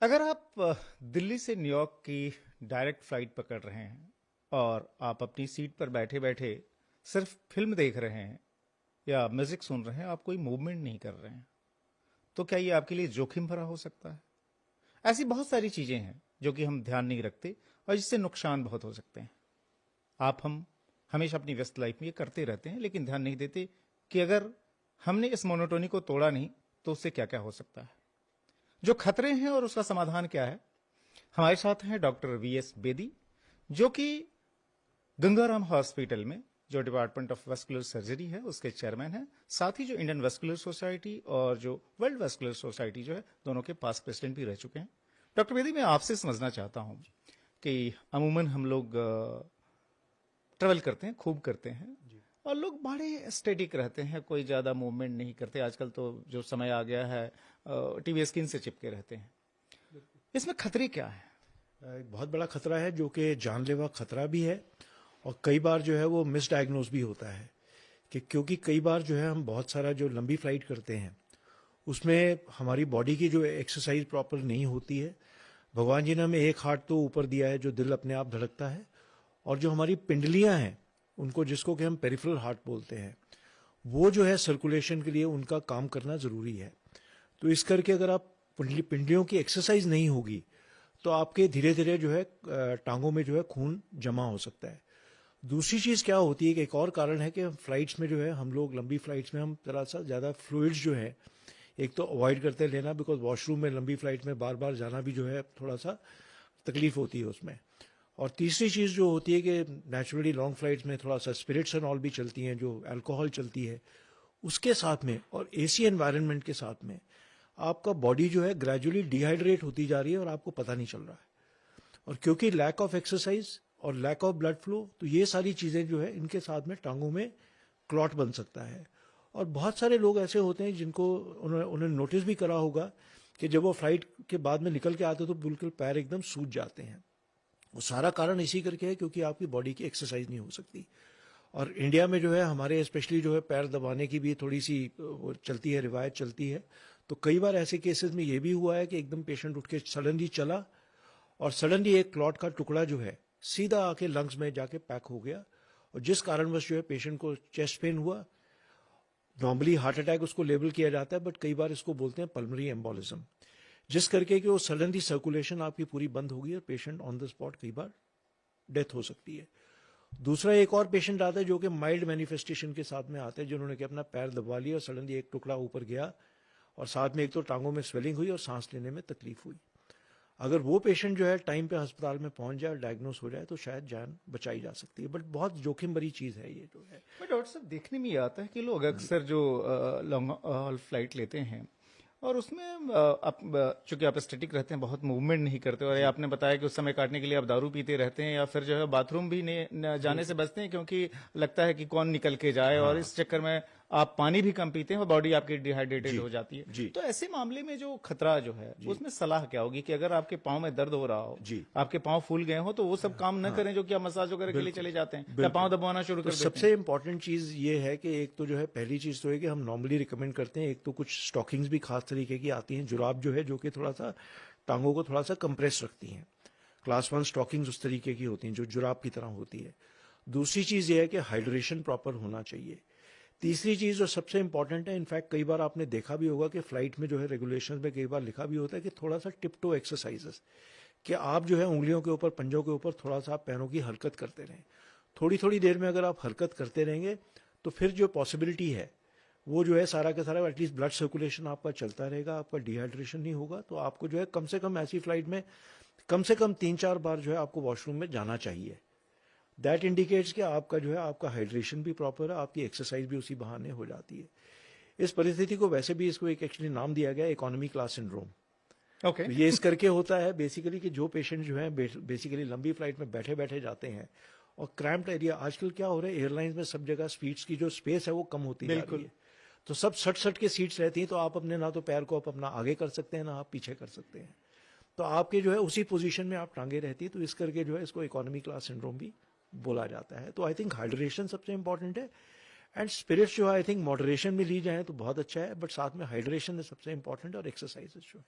अगर आप दिल्ली से न्यूयॉर्क की डायरेक्ट फ्लाइट पकड़ रहे हैं और आप अपनी सीट पर बैठे बैठे सिर्फ फिल्म देख रहे हैं या म्यूजिक सुन रहे हैं, आप कोई मूवमेंट नहीं कर रहे हैं, तो क्या ये आपके लिए जोखिम भरा हो सकता है? ऐसी बहुत सारी चीजें हैं जो कि हम ध्यान नहीं रखते और जिससे नुकसान बहुत हो सकते हैं। हम हमेशा अपनी व्यस्त लाइफ में ये करते रहते हैं, लेकिन ध्यान नहीं देते कि अगर हमने इस मोनोटोनी को तोड़ा नहीं तो उससे क्या क्या हो सकता है, जो खतरे हैं और उसका समाधान क्या है। हमारे साथ हैं डॉक्टर वीएस बेदी, जो कि गंगाराम हॉस्पिटल में जो डिपार्टमेंट ऑफ वेस्कुलर सर्जरी है उसके चेयरमैन हैं, साथ ही जो इंडियन वेस्कुलर सोसाइटी और जो वर्ल्ड वेस्कुलर सोसाइटी जो है दोनों के पास प्रेसिडेंट भी रह चुके हैं। डॉक्टर बेदी, मैं आपसे समझना चाहता हूं कि अमूमन हम लोग ट्रेवल करते हैं, खूब करते हैं, और लोग बड़े स्टेटिक रहते हैं, कोई ज्यादा मूवमेंट नहीं करते। आजकल तो जो समय आ गया है टीवी स्क्रीन से चिपके रहते हैं। इसमें खतरे क्या है? एक बहुत बड़ा खतरा है जो कि जानलेवा खतरा भी है, और कई बार जो है वो मिसडायग्नोज भी होता है कि क्योंकि कई बार जो है हम बहुत सारा जो लंबी फ्लाइट करते हैं उसमें हमारी बॉडी की जो एक्सरसाइज प्रॉपर नहीं होती है। भगवान जी ने हमें एक हार्ट तो ऊपर दिया है जो दिल अपने आप धड़कता है, और जो हमारी पिंडलियां हैं उनको, जिसको कि हम पेरिफेरल हार्ट बोलते हैं, वो जो है सर्कुलेशन के लिए उनका काम करना जरूरी है। तो इस करके अगर आप पिंडलियों की एक्सरसाइज नहीं होगी तो आपके धीरे धीरे जो है टांगों में जो है खून जमा हो सकता है। दूसरी चीज क्या होती है कि एक और कारण है कि फ्लाइट्स में जो है हम लोग लंबी फ्लाइट्स में हम थोड़ा सा ज्यादा फ्लूइड्स जो है एक तो अवॉइड करते हैं लेना, बिकॉज वॉशरूम में लंबी फ्लाइट में बार बार जाना भी जो है थोड़ा सा तकलीफ होती है उसमें। और तीसरी चीज जो होती है कि नेचुरली लॉन्ग फ्लाइट्स में थोड़ा सा स्पिरिट्स एंड ऑल भी चलती हैं, जो अल्कोहल चलती है उसके साथ में, और एसी एनवायरनमेंट के साथ में आपका बॉडी जो है ग्रेजुअली डिहाइड्रेट होती जा रही है और आपको पता नहीं चल रहा है। और क्योंकि लैक ऑफ एक्सरसाइज और लैक ऑफ ब्लड फ्लो, तो ये सारी चीजें जो है इनके साथ में टांगों में क्लॉट बन सकता है। और बहुत सारे लोग ऐसे होते हैं जिनको उन्होंने नोटिस भी करा होगा कि जब वो फ्लाइट के बाद में निकल के आते तो बिल्कुल पैर एकदम सूज जाते हैं। वो सारा कारण इसी करके है क्योंकि आपकी बॉडी की एक्सरसाइज नहीं हो सकती। और इंडिया में जो है हमारे स्पेशली जो है पैर दबाने की भी थोड़ी सी वो चलती है, रिवायत चलती है। तो कई बार ऐसे केसेस में ये भी हुआ है कि एकदम पेशेंट उठ के सडनली चला और सडनली एक क्लॉट का टुकड़ा जो है सीधा आके लंग्स में जाके पैक हो गया, और जिस कारणवश जो है पेशेंट को चेस्ट पेन हुआ। नॉर्मली हार्ट अटैक उसको लेबल किया जाता है, बट कई बार इसको बोलते हैं पल्मोनरी एम्बोलिज्म, जिस करके कि वो सडनली सर्कुलेशन आपकी पूरी बंद होगी और पेशेंट ऑन द स्पॉट कई बार डेथ हो सकती है। दूसरा एक और पेशेंट आता है जो कि माइल्ड मैनिफेस्टेशन के साथ में आते हैं, जिन्होंने कि अपना पैर दबा लिया और सडनली एक टुकड़ा ऊपर गया और साथ में एक तो टांगों में स्वेलिंग हुई और सांस लेने में तकलीफ हुई। अगर वो पेशेंट जो है टाइम पे अस्पताल में पहुंच जाए और डायग्नोस हो जाए तो शायद जान बचाई जा सकती है, बट बहुत जोखिम भरी चीज है ये जो है। बट डॉक्टर साहब, देखने में ये आता है कि लोग अक्सर जो लॉन्ग हॉल फ्लाइट लेते हैं और उसमें आप चूंकि आप स्टेटिक रहते हैं, बहुत मूवमेंट नहीं करते, और ये आपने बताया कि उस समय काटने के लिए आप दारू पीते रहते हैं या फिर जो है बाथरूम भी नहीं जाने से बचते हैं क्योंकि लगता है कि कौन निकल के जाए, और इस चक्कर में आप पानी भी कम पीते हैं और बॉडी आपकी डिहाइड्रेटेड हो जाती है। जी तो ऐसे मामले में जो खतरा जो है उसमें सलाह क्या होगी कि अगर आपके पाँव में दर्द हो रहा हो, आपके पाँव फूल गए हो, तो वो सब काम न करें जो कि आप मसाज वगैरह के लिए चले जाते हैं या पाँव दबाना शुरू कर देते हैं? सबसे इंपॉर्टेंट चीज ये है कि एक तो जो है पहली चीज तो है कि हम नॉर्मली रिकमेंड करते हैं, एक तो कुछ स्टॉकिंग्स भी खास तरीके की आती हैं, जुराब जो है जो कि थोड़ा सा टांगों को थोड़ा सा कंप्रेस रखती हैं। क्लास 1 स्टॉकिंग्स उस तरीके की होती हैं जो जुराब की तरह होती है। दूसरी चीज ये है कि हाइड्रेशन प्रॉपर होना चाहिए। तीसरी चीज जो सबसे इंपॉर्टेंट है, इनफैक्ट कई बार आपने देखा भी होगा कि फ्लाइट में जो है रेगुलेशंस में कई बार लिखा भी होता है कि थोड़ा सा टिपटो एक्सरसाइजेस, कि आप जो है उंगलियों के ऊपर, पंजों के ऊपर थोड़ा सा आप पैरों की हरकत करते रहें। थोड़ी थोड़ी देर में अगर आप हरकत करते रहेंगे तो फिर जो पॉसिबिलिटी है वो जो है सारा का सारा एटलीस्ट ब्लड सर्कुलेशन आपका चलता रहेगा, आपका डिहाइड्रेशन नहीं होगा। तो आपको जो है कम से कम ऐसी फ्लाइट में कम से कम 3-4 बार जो है आपको वॉशरूम में जाना चाहिए। दैट इंडिकेट्स कि आपका जो है आपका हाइड्रेशन भी प्रॉपर है, आपकी एक्सरसाइज भी उसी बहाने हो जाती है। इस परिस्थिति को वैसे भी इसको एक एक्चुअली नाम दिया गया इकोनॉमी क्लास सिंड्रोम। ओके। तो ये इस करके होता है बेसिकली कि जो पेशेंट जो है बेसिकली लंबी फ्लाइट में बैठे बैठे जाते हैं और क्रैम्प्ड एरिया, आजकल क्या हो रहा है एयरलाइंस में सब जगह सीट्स की जो स्पेस है वो कम होती जा रही है, तो सब सट सट के सीट्स रहती हैं, तो आप अपने ना तो पैर को आप अपना आगे कर सकते हैं ना आप पीछे कर सकते हैं, तो आपके जो है उसी पोजीशन में आप टांगे रहती है। तो इस करके जो है इसको इकोनॉमी क्लास सिंड्रोम भी बोला जाता है। तो आई थिंक हाइड्रेशन सबसे इंपॉर्टेंट है, एंड स्पिरिट्स जो है आई थिंक मॉडरेशन में ली जाए तो बहुत अच्छा है, बट साथ में हाइड्रेशन सबसे इंपॉर्टेंट और एक्सरसाइजेस जो है।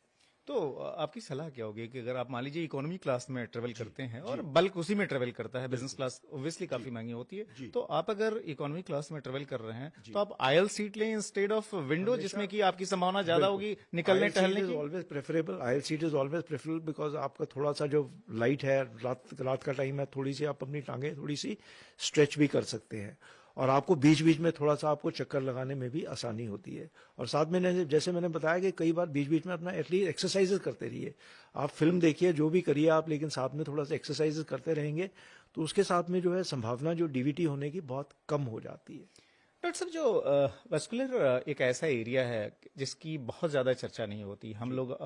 तो आपकी सलाह क्या होगी कि अगर आप मान लीजिए इकोनॉमी क्लास में ट्रेवल जी करते हैं जी और बल्क उसी में ट्रेवल करता है, बिजनेस बिल्कुल क्लास ऑब्वियसली जी काफी महंगी होती है, जी तो आप अगर इकोनॉमी क्लास में ट्रेवल कर रहे हैं जी तो आप आयल सीट लें इंस्टेड ऑफ विंडो, हमेशा जिसमें कि आपकी संभावना ज्यादा बिल्कुल होगी निकलने आयल सीट टहलने इज की। Always preferable, oil seat is always preferable because आपका थोड़ा सा जो लाइट है, रात का टाइम है, थोड़ी सी आप अपनी टांगे थोड़ी सी स्ट्रेच भी कर सकते हैं और आपको बीच बीच में थोड़ा सा आपको चक्कर लगाने में भी आसानी होती है। और साथ में जैसे मैंने बताया कि कई बार बीच बीच में अपना एटलीस्ट एक्सरसाइजेस करते रहिए। आप फिल्म देखिए जो भी करिए आप, लेकिन साथ में थोड़ा सा एक्सरसाइजेस करते रहेंगे तो उसके साथ में जो है संभावना जो डीवीटी होने की बहुत कम हो जाती है। डॉक्टर साहब, जो वस्कुलर एक ऐसा एरिया है जिसकी बहुत ज़्यादा चर्चा नहीं होती। हम जी लोग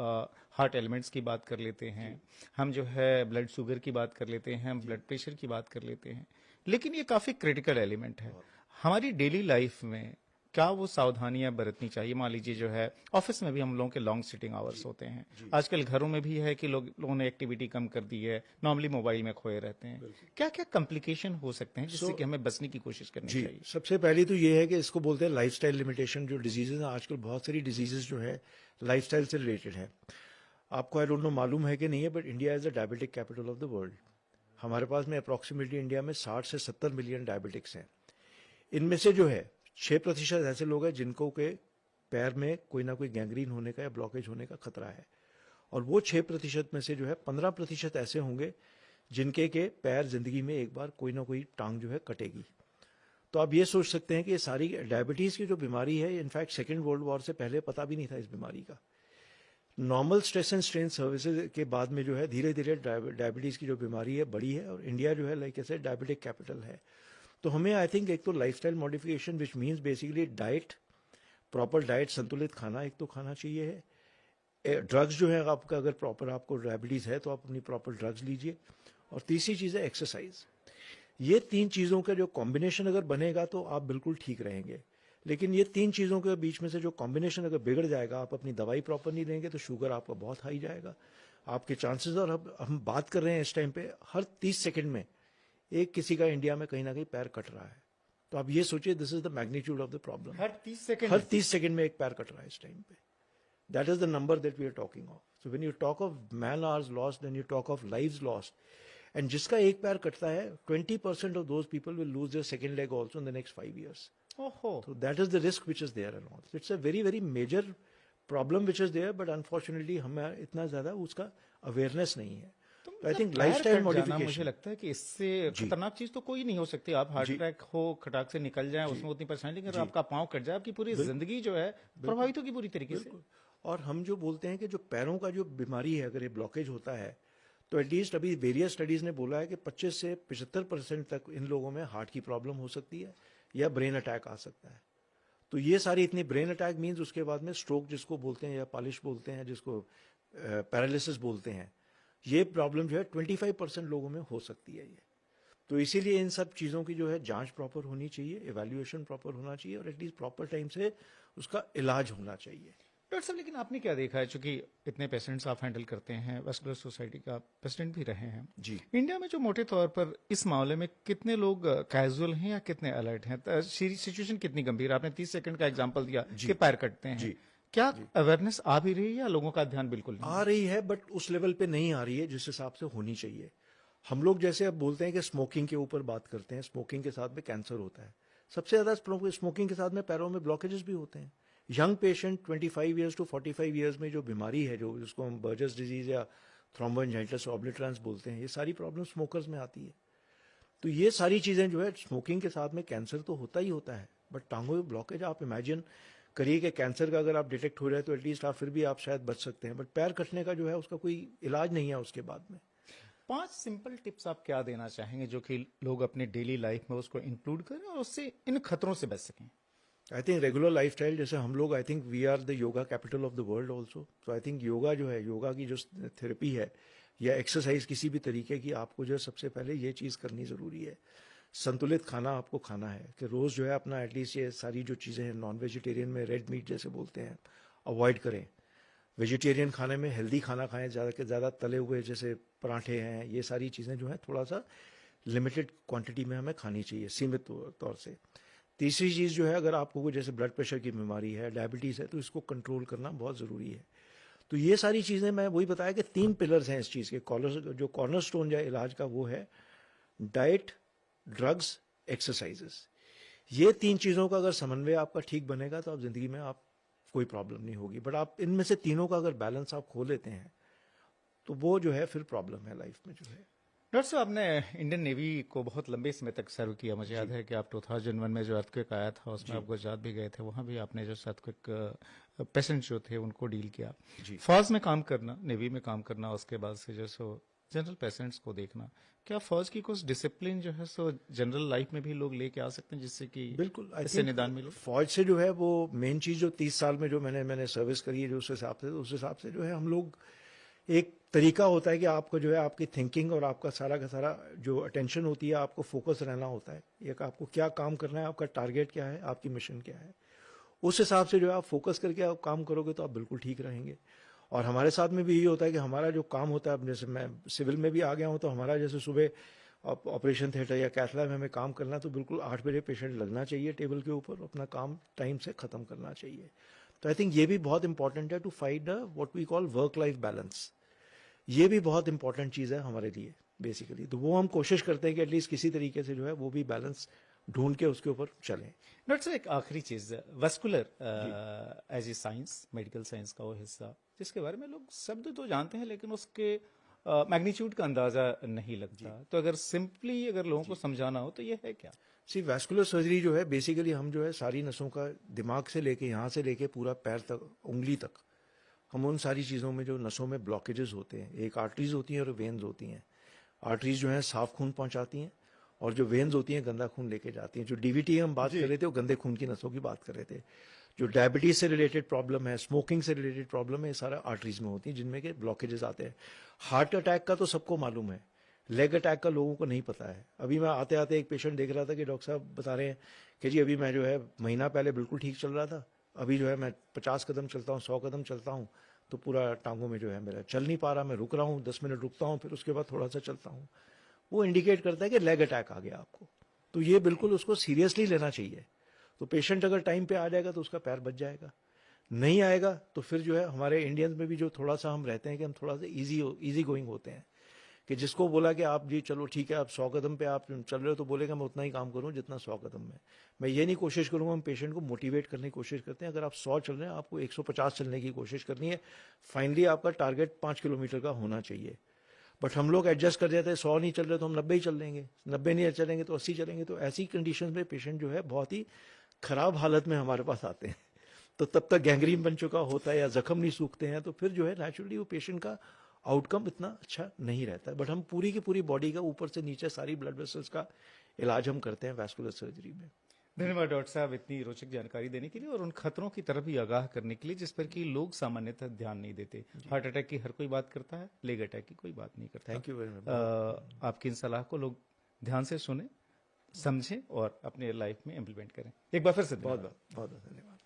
हार्ट एलिमेंट्स की बात कर लेते हैं, जी हम जो है ब्लड शुगर की बात कर लेते हैं, हम जी ब्लड प्रेशर की बात कर लेते हैं, लेकिन ये काफ़ी क्रिटिकल एलिमेंट है बहुत हमारी डेली लाइफ में। क्या वो सावधानियां बरतनी चाहिए? मान लीजिए जो है ऑफिस में भी हम लोगों के लॉन्ग सिटिंग आवर्स जी होते हैं, जी आजकल घरों में भी है कि लोगों ने एक्टिविटी कम कर दी है, नॉर्मली मोबाइल में खोए रहते हैं। बिल्कुल। क्या क्या कॉम्प्लिकेशन हो सकते हैं सो जिससे कि हमें बचने की कोशिश करनी जी चाहिए? सबसे पहली तो ये है कि इसको बोलते हैं लाइफस्टाइल लिमिटेशन। जो डिजीजेज हैं आजकल, बहुत सारी डिजीजेज जो है लाइफस्टाइल से रिलेटेड है। आपको आई डोंट नो मालूम है कि नहीं है, but India is the diabetic capital of the world. हमारे पास में अप्रोक्सीमेटली इंडिया में 60 से 70 मिलियन डायबिटिक्स हैं। इनमें से जो है 6% ऐसे लोग हैं जिनको के पैर में कोई ना कोई गैंग्रीन होने का या ब्लॉकेज होने का खतरा है। और वो 6% में से जो है 15% ऐसे होंगे जिनके के पैर जिंदगी में एक बार कोई ना कोई टांग जो है कटेगी। तो आप ये सोच सकते हैं कि ये सारी डायबिटीज की जो बीमारी है, इनफैक्ट सेकेंड वर्ल्ड वॉर से पहले पता भी नहीं था इस बीमारी का। Normal stress and strain services के बाद में जो है धीरे धीरे डायबिटीज की जो बीमारी है बड़ी है, और इंडिया जो है लाइक ऐसे डायबिटिक कैपिटल है। तो हमें आई थिंक एक तो lifestyle modification which means basically diet, proper diet, संतुलित खाना एक तो खाना चाहिए है। ड्रग्स जो है आपका, अगर प्रॉपर आपको डायबिटीज है तो आप अपनी प्रॉपर ड्रग्स लीजिए। और तीसरी चीज है एक्सरसाइज। ये तीन चीजों का जो कॉम्बिनेशन अगर बनेगा तो आप बिल्कुल ठीक रहेंगे। लेकिन ये तीन चीजों के बीच में से जो कॉम्बिनेशन अगर बिगड़ जाएगा, आप अपनी दवाई प्रॉपर नहीं लेंगे तो शुगर आपका बहुत हाई जाएगा, आपके चांसेस। और अब हम बात कर रहे हैं इस टाइम पे हर 30 सेकंड में एक किसी का इंडिया में कहीं ना कहीं पैर कट रहा है। तो आप ये सोचिए, this is the magnitude of the problem. हर 30 सेकंड हर में? 30 सेकंड में एक पैर कट रहा है इस टाइम पे। That is the number that we are talking of. So when you talk of man hours lost, then you talk of lives lost. And जिसका एक पैर कटता है, 20% of those people will lose their second leg also in the next 5 years. ओहो। So that is the risk which is there and all. So it's a very very major problem which is there, but unfortunately हमें इतना ज्यादा उसका awareness नहीं है। तो तो आई मतलब थिंक पैर लाइफस्टाइल कट जाना, मुझे मॉडिफिकेशन। लगता है कि इससे जी खतरनाक चीज तो कोई नहीं हो सकती। आप हार्ट जी अटैक हो, खटाक से निकल जाए, जी उसमें उतनी परेशानी, लेकिन अगर जी आपका पाँव कट जाए, आपकी पूरी बिल्कुल जिंदगी जो है बिल्कुल प्रभावित होगी पूरी तरीके से। बिल्कुल। और हम जो बोलते हैं कि जो पैरों का जो बीमारी है, अगर ये ब्लॉकेज होता है तो एटलीस्ट अभी वेरियस स्टडीज ने बोला है कि 25 से 75% तक इन लोगों में हार्ट की प्रॉब्लम हो सकती है या ब्रेन अटैक आ सकता है। तो ये सारी इतनी, ब्रेन अटैक मीन्स उसके बाद में स्ट्रोक जिसको बोलते हैं, या पालिश बोलते हैं, जिसको पैरालिसिस बोलते हैं, ये प्रॉब्लम जो है 25% लोगों में हो सकती है ये। तो इसीलिए इन सब चीज़ों की जो है जांच प्रॉपर होनी चाहिए, इवैल्यूएशन प्रॉपर होना चाहिए, और एटलीस्ट प्रॉपर टाइम से उसका इलाज होना चाहिए। डॉक्टर साहब, लेकिन आपने क्या देखा है, चूंकि इतने पेशेंट्स आप हैंडल करते हैं, वैस्कुलर सोसाइटी का प्रेसिडेंट भी रहे हैं, जी इंडिया में जो मोटे तौर पर इस मामले में कितने लोग कैजुअल हैं या कितने अलर्ट हैं? सिचुएशन कितनी गंभीर है? आपने 30 सेकंड का एग्जांपल दिया जी कि पैर कटते हैं, जी क्या जी अवेयरनेस आ भी रही है या लोगों का ध्यान बिल्कुल नहीं आ है? रही है, बट उस लेवल पे नहीं आ रही है जिस हिसाब से होनी चाहिए। हम लोग जैसे अब बोलते हैं कि स्मोकिंग के ऊपर बात करते हैं, स्मोकिंग के साथ में कैंसर होता है। सबसे ज्यादा स्मोकिंग के साथ में पैरों में ब्लॉकेजेस भी होते हैं। Young patient 25 years to 45 years में जो बीमारी है, जो जिसको हम बर्जर्स डिजीज या थ्रोम्बोएंजाइटिस ऑब्लिटरेंस बोलते हैं, ये सारी प्रॉब्लम स्मोकर्स में आती है। तो ये सारी चीजें जो है, स्मोकिंग के साथ में कैंसर तो होता ही होता है, बट टांगों में ब्लॉकेज आप इमेजिन करिए कि कैंसर का अगर आप डिटेक्ट हो रहा है तो एटलीस्ट आप फिर भी आप शायद बच सकते हैं, बट पैर कटने का जो है उसका कोई इलाज नहीं है उसके बाद में। 5 सिंपल टिप्स आप क्या देना चाहेंगे जो कि लोग अपने डेली लाइफ में उसको इंक्लूड करें और उससे इन खतरों से बच सकें? आई थिंक रेगुलर लाइफस्टाइल, जैसे हम लोग, I think we are the yoga capital of the world also. तो आई थिंक योगा जो है, योगा की जो थेरेपी है या एक्सरसाइज किसी भी तरीके की, आपको जो है सबसे पहले ये चीज़ करनी ज़रूरी है। संतुलित खाना आपको खाना है, कि रोज़ जो है अपना एटलीस्ट ये सारी जो चीज़ें हैं नॉन वेजिटेरियन में, रेड मीट जैसे बोलते हैं, अवॉइड करें। वेजिटेरियन खाने में हेल्दी खाना खाएं, ज़्यादा के ज़्यादा तले हुए जैसे पराठे हैं, ये सारी चीज़ें जो है थोड़ा सा लिमिटेड क्वांटिटी में हमें खानी चाहिए, सीमित तौर से। तीसरी चीज़ जो है, अगर आपको कोई जैसे ब्लड प्रेशर की बीमारी है, डायबिटीज़ है, तो इसको कंट्रोल करना बहुत ज़रूरी है। तो ये सारी चीजें, मैं वही बताया कि 3 पिलर्स हैं इस चीज के, जो कॉर्नर स्टोन है इलाज का वो है डाइट, ड्रग्स, एक्सरसाइजेस। ये 3 चीजों का अगर समन्वय आपका ठीक बनेगा तो आप जिंदगी में आप कोई प्रॉब्लम नहीं होगी। बट आप इनमें से तीनों का अगर बैलेंस आप खो लेते हैं तो वो जो है फिर प्रॉब्लम है लाइफ में जो है। डॉक्टर साहब, आपने इंडियन नेवी को बहुत लंबे समय तक सर्व किया। मुझे याद है कि आप 2001 में जो अर्थक्वेक आया था उसमें आप गुजरात भी गए थे, वहां भी आपने जो अर्थक्वेक पेशेंट जो थे उनको डील किया। फौज में काम करना, नेवी में काम करना, उसके बाद से जो सो जनरल पेशेंट्स को देखना, क्या फौज की कुछ डिसिप्लिन जो है सो जनरल लाइफ में भी लोग लेके आ सकते हैं जिससे कि बिल्कुल, आई इससे थिंक निदान मिले? फौज से जो है वो मेन चीज जो 30 साल में जो मैंने सर्विस करी है, जो उस हिसाब से जो है हम लोग, एक तरीका होता है कि आपको जो है आपकी थिंकिंग और आपका सारा का सारा जो अटेंशन होती है, आपको फोकस रहना होता है। एक आपको क्या काम करना है, आपका टारगेट क्या है, आपकी मिशन क्या है, उस हिसाब से जो है आप फोकस करके आप काम करोगे तो आप बिल्कुल ठीक रहेंगे। और हमारे साथ में भी यही होता है कि हमारा जो काम होता है, अब जैसे मैं सिविल में भी आ गया हूं, तो हमारा जैसे सुबह ऑपरेशन थिएटर या कैथ लैब में हमें काम करना है तो बिल्कुल 8 बजे पेशेंट लगना चाहिए टेबल के ऊपर, अपना काम टाइम से खत्म करना चाहिए। तो आई थिंक ये भी बहुत इंपॉर्टेंट है to find what we call work life balance. ये भी बहुत इंपॉर्टेंट चीज है हमारे लिए बेसिकली। तो वो हम कोशिश करते हैं कि एटलीस्ट किसी तरीके से जो है वो भी बैलेंस ढूंढ के उसके ऊपर चलें। डॉक्टर साहब, एक आखिरी चीज, vascular as a science, medical science का वो हिस्सा जिसके बारे में लोग शब्द तो जानते हैं लेकिन उसके मैग्नीट्यूड का अंदाजा नहीं लगता, तो अगर सिंपली अगर लोगों को समझाना हो तो ये है क्या? सी वैस्कुलर सर्जरी जो है बेसिकली हम जो है सारी नसों का, दिमाग से लेके यहाँ से लेके पूरा पैर तक, उंगली तक, हम उन सारी चीज़ों में जो नसों में ब्लॉकेजेस होते हैं, एक आर्टरीज होती हैं और वेन्स होती हैं। आर्टरीज जो है साफ खून पहुंचाती हैं और जो वेन्स होती हैं गंदा खून लेके जाती हैं। जो डीवीटी हम बात कर रहे थे वो गंदे खून की नसों की बात कर रहे थे। जो डायबिटीज से रिलेटेड प्रॉब्लम है, स्मोकिंग से रिलेटेड प्रॉब्लम है, ये सारा आर्टरीज में होती है जिनमें के ब्लॉकेजेस आते हैं। हार्ट अटैक का तो सबको मालूम है, लेग अटैक का लोगों को नहीं पता है। अभी मैं आते आते एक पेशेंट देख रहा था कि डॉक्टर साहब बता रहे हैं कि जी अभी मैं जो है महीना पहले बिल्कुल ठीक चल रहा था, अभी जो है मैं 50 कदम चलता हूँ, 100 कदम चलता हूँ तो पूरा टांगों में जो है मेरा चल नहीं पा रहा, मैं रुक रहा हूँ, 10 मिनट रुकता हूँ फिर उसके बाद थोड़ा सा चलता हूँ। वो इंडिकेट करता है कि लेग अटैक आ गया आपको। तो ये बिल्कुल उसको सीरियसली लेना चाहिए। तो पेशेंट अगर टाइम पे आ जाएगा तो उसका पैर बच जाएगा, नहीं आएगा तो फिर जो है हमारे इंडियंस में भी जो थोड़ा सा हम रहते हैं कि हम थोड़ा सा इजी गोइंग होते हैं, कि जिसको बोला कि आप जी चलो ठीक है आप 100 कदम पे आप चल रहे हो तो बोलेगा मैं उतना ही काम करूं जितना 100 कदम में। मैं ये नहीं कोशिश करूंगा, हम पेशेंट को मोटिवेट करने की कोशिश करते हैं, अगर आप 100 चल रहे हैं आपको 150 चलने की कोशिश करनी है। फाइनली आपका टारगेट 5 किलोमीटर का होना चाहिए। बट हम लोग एडजस्ट कर जाते हैं, 100 नहीं चल रहे तो हम 90 ही चल लेंगे, 90 नहीं चलेंगे तो 80 चलेंगे। तो ऐसी कंडीशन में पेशेंट जो है बहुत ही खराब हालत में हमारे पास आते हैं। तो तब तक गैंग्रीन बन चुका होता है या जख्म नहीं सूखते हैं, तो फिर जो है नेचुरली वो पेशेंट का आउटकम इतना अच्छा नहीं रहता है। बट हम पूरी की पूरी बॉडी का ऊपर से नीचे सारी ब्लड वेसल्स का इलाज हम करते हैं वैस्कुलर सर्जरी में। धन्यवाद डॉक्टर साहब इतनी रोचक जानकारी देने के लिए और उन खतरों की तरफ भी आगाह करने के लिए जिस पर कि लोग सामान्यतः ध्यान नहीं देते। हार्ट अटैक की हर कोई बात करता है, लेग अटैक की कोई बात नहीं करता। Thank you very much. आपकी इन सलाह को लोग ध्यान से सुने, समझें और अपने लाइफ में इम्प्लीमेंट करें। एक बार फिर से बहुत बहुत धन्यवाद।